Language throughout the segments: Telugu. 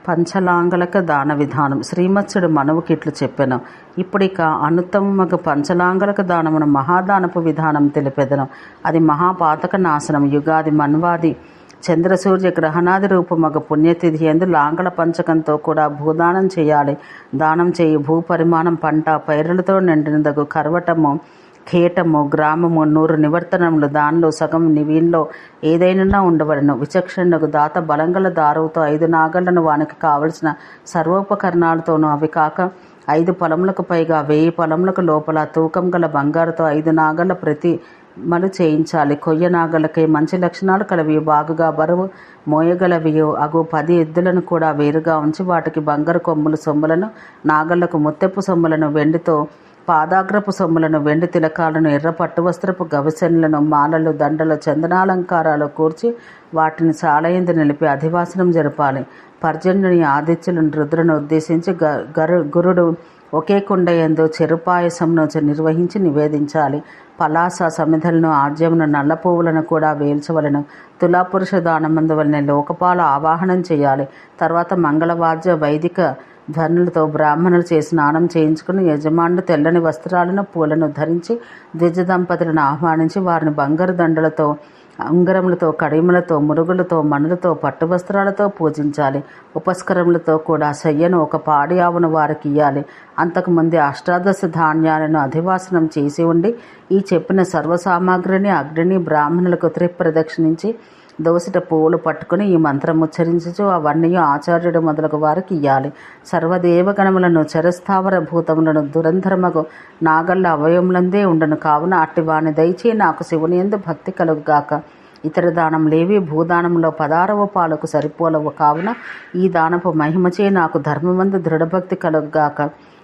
పంచలాంగలక దాన విధానం శ్రీమత్సుడు మనువుకి ఇట్లు చెప్పెను. ఇప్పుడిక అనుత్తమమగు పంచలాంగలక దానమును మహాదానపు విధానం తెలిపెదను. అది మహాపాతక నాశనం. యుగాది మన్వాది చంద్రసూర్య గ్రహణాది రూపమగ పుణ్యతిథి ఎందు లాంగల పంచకంతో కూడా భూదానం చేయాలి. దానం చేయి భూపరిమాణం పంట పైరులతో నిండినదగు కర్వటము ఖేటము గ్రామము 100 నివర్తనములు దానిలో సగం వీనిలో ఏదైనా ఉండవలను. విచక్షణకు దాత బలంగల దారువుతో 5 నాగళ్లను వానికి కావలసిన సర్వోపకరణాలతోనూ అవి కాక 5 పొలములకు పైగా 1000 పొలములకు లోపల తూకం గల బంగారుతో 5 నాగళ్ల ప్రతి మలు చేయించాలి. కొయ్య నాగళ్ళకి మంచి లక్షణాలు కలవి బాగుగా బరువు మోయగలవియో అగు 10 ఎద్దులను కూడా వేరుగా ఉంచి వాటికి బంగారు కొమ్ములు సొమ్ములను నాగళ్లకు ముత్తెప్పు సొమ్ములను వెండితో పాదాగ్రపు సొమ్ములను వెండి తిలకాలను ఎర్ర పట్టు వస్త్రపు గవిసెన్లను మాలలు దండలు చందనాలంకారాలు కూర్చి వాటిని శాలయందు నిలిపి అధివాసనం జరపాలి. పర్జన్యుని ఆదిత్యులను రుద్రును ఉద్దేశించి గురుడు ఒకే కుండయందు చెరుపాయసంను నిర్వహించి నివేదించాలి. పలాస సమిధలను ఆజ్యమును నల్ల పువ్వులను కూడా వేల్చవలను. తులాపురుష దానమందు వలన లోకపాల ఆవాహనం చేయాలి. తర్వాత మంగళవాద్య వైదిక ధ్వనులతో బ్రాహ్మణులు చేసి స్నానం చేయించుకుని యజమానులు తెల్లని వస్త్రాలను పూలను ధరించి ద్విజ దంపతులను ఆహ్వానించి వారిని బంగారు దండలతో ఉంగరములతో కడియములతో మురుగులతో మణులతో పట్టు వస్త్రాలతో పూజించాలి. ఉపస్కరములతో కూడా శయ్యను ఒక పాడి ఆవును వారికి ఇయ్యాలి. అంతకుముందే అష్టాదశ ధాన్యాలను అధివాసనం చేసి ఉండి ఈ చెప్పిన సర్వసామాగ్రిని అగ్నిని బ్రాహ్మణులకు త్రిప్రదక్షిణించి దోసిట పువ్వులు పట్టుకుని ఈ మంత్రం ఉచ్చరించుచు అవన్నీ ఆచార్యుడు మొదలగు వారికి ఇయ్యాలి. సర్వదేవగణములను చరస్థావర భూతములను దురంధరమగు నాగళ్ళ అవయములందే ఉండను. కావున అట్టివాని దయచే నాకు శివుని యందు భక్తి కలుగుగాక. ఇతర దానములేవి భూదానములో 16వ పాలకు సరిపోలవు. కావున ఈ దానపు మహిమచే నాకు ధర్మమందు దృఢభక్తి కలుగుగాక.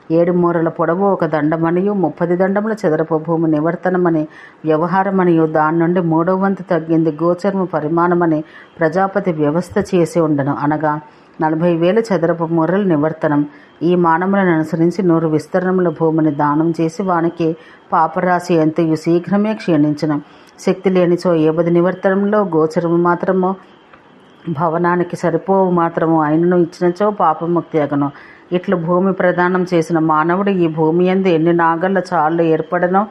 7 మూరల పొడవు ఒక దండమనియు 30 దండముల చదరపు భూమి నివర్తనమని వ్యవహారమనియు దాని నుండి 3వ వంతు తగ్గింది గోచరము పరిమాణమని ప్రజాపతి వ్యవస్థ చేసి ఉండను. అనగా 40,000 చదరపు మూరల నివర్తనం. ఈ మానములను అనుసరించి 100 విస్తరణముల భూమిని దానం చేసి వానికి పాపరాశి ఎంతయు శీఘ్రమే క్షీణించును. శక్తి లేనిచో 50 నివర్తనంలో గోచరము మాత్రము భవనానికి సరిపోవు మాత్రము అయినను ఇచ్చినచో పాపముక్తి అగను. ఇట్లు భూమి ప్రదానం చేసిన మానవుడు ఈ భూమి యందు ఎన్ని నాగళ్ళ చాళ్ళు ఏర్పడనో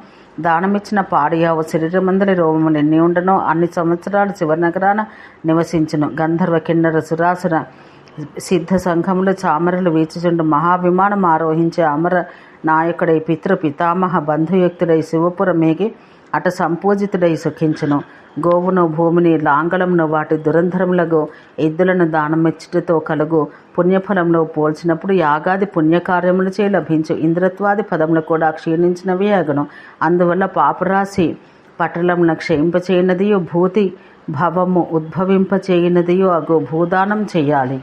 దానమిచ్చిన పాడియావు శరీరమందలి రోమములు ఎన్ని ఉండనో అన్ని సంవత్సరాలు శివనగరాన నివసించును. గంధర్వ కిన్నర సురాసుర సిద్ధ సంఘములు చామరులు వీచుచుండు మహావిమానం ఆరోహించే అమర నాయకుడై పితృపితామహ బంధుయుక్తుడై శివపురమేగి అట సంపూజితుడై సుఖించును. గోవును భూమిని లాంగళమును వాటి దురంధరములకు ఎద్దులను దానమిచ్చుటతో కలుగు పుణ్యఫలంలో పోల్చినప్పుడు యాగాది పుణ్యకార్యములచే లభించు ఇంద్రత్వాది పదములు కూడా క్షీణించినవే అగును. అందువల్ల పాపరాశి పటలమును క్షయింపచేయనదియు భూతి భవము ఉద్భవింపచేయనదియు అగు భూదానం చేయాలి.